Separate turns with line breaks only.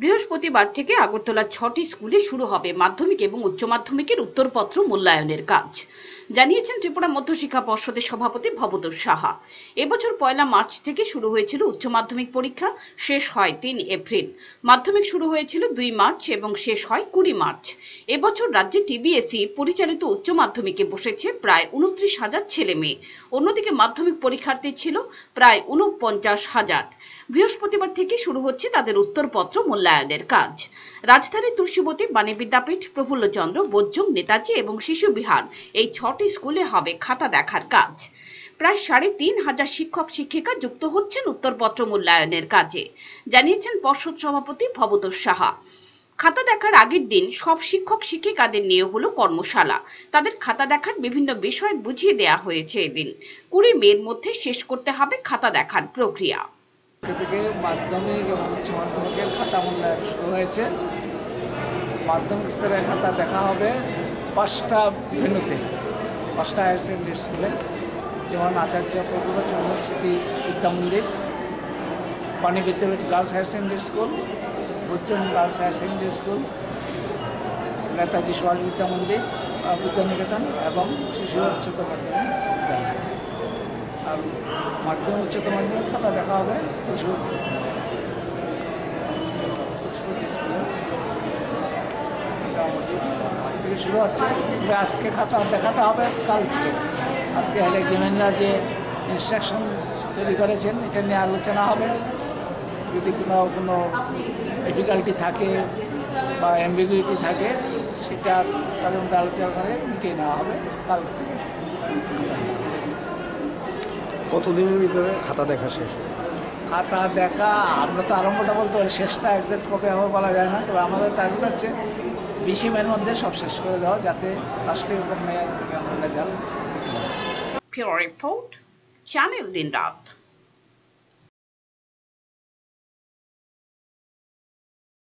বৃহস্পতিবার থেকে আগরতলার 6টি স্কুলে শুরু হবে মাধ্যমিক এবং উচ্চ মাধ্যমিকের উত্তরপত্র মূল্যায়নের কাজ, জানিয়েছেন ত্রিপুরা মধ্যশিক্ষা পর্ষদের সভাপতি ভবতোষ সাহা। এবছর 1 মার্চ থেকে শুরু হয়েছিল উচ্চ মাধ্যমিক পরীক্ষা, শেষ হয় 3 এপ্রিল। মাধ্যমিক শুরু হয়েছিল 2 মার্চ এবং শেষ হয় 20 মার্চ। এবছর রাজ্যে টিবিএসই পরিচালিত উচ্চ মাধ্যমিকে বসেছে প্রায় 29,000 ছেলে মেয়ে। অন্যদিকে মাধ্যমিক পরীক্ষার্থী ছিল প্রায় 49,000। বৃহস্পতিবার থেকে শুরু হচ্ছে তাদের উত্তরপত্র মূল্যায়নের কাজ। রাজধানীর তুলসীবতী, বাণী বিদ্যাপীঠ, প্রফুল্লচন্দ্র, বোজ্জং, নেতাজি এবং শিশু বিহার এই 6টি স্কুলে হবে খাতা দেখার কাজ। প্রায় 3,500 শিক্ষক শিক্ষিকা যুক্ত হচ্ছেন উত্তরপত্র মূল্যায়নের কাজে, জানিয়েছেন পর্ষদ সভাপতি ভবতোষ সাহা। খাতা দেখার আগের দিন সব শিক্ষক শিক্ষিকাদের নিয়ে হলো কর্মশালা। তাদের খাতা দেখার বিভিন্ন বিষয় বুঝিয়ে দেওয়া হয়েছে। এদিন 20 মের মধ্যে শেষ করতে হবে খাতা দেখার প্রক্রিয়া।
থেকে মাধ্যমিক এবং উচ্চ মাধ্যমিকের খাতা মূল্যায়ন শুরু হয়েছে। মাধ্যমিক স্তরের খাতা দেখা হবে 5টা ভেন্যুতে, 5টা হায়ার সেকেন্ডারি স্কুলে, যেমন আচার্য প্রফুল্লচন্দ্র স্মৃতি Vidya Mandir, Bani Vidyapith girls higher secondary school, Bojjong girls higher secondary school, Netaji Subhash Vidya Mandir Vidyaniketan এবং শিশু উচ্চতর মাধ্যমিক বিদ্যালয়। আর মাধ্যমিক উচ্চতর মাধ্যমিক খাতা দেখা হবে তুলসীবতী স্কুলে। আজকে থেকে শুরু হচ্ছে, আজকে খাতা দেখাটা হবে কাল থেকে। আজকে হেড এক্সামিনাররা যে ইনস্ট্রাকশন তৈরি করেছেন এটা নিয়ে আলোচনা হবে। যদি কোনো ডিফিকাল্টি থাকে বা অ্যাম্বিগুইটি থাকে সেটা তাদের মধ্যে আলোচনা করে মিটিয়ে নেওয়া হবে কাল থেকে।
কতদিনের ভিতরে খাতা দেখা শেষ হবে?
খাতা দেখা আমরা তো আরম্ভটা বলতে পারি, শেষটা একজ্যাক্ট কবে হবে বলা যায় না। তবে আমাদের টার্গেট হচ্ছে 20 মের মধ্যে সব শেষ করে দেওয়া, যাতে লাস্টে মেয়াদ থেকে আমরা রেজাল্ট দিতে পারি।
Pure report, Channel Din Raat।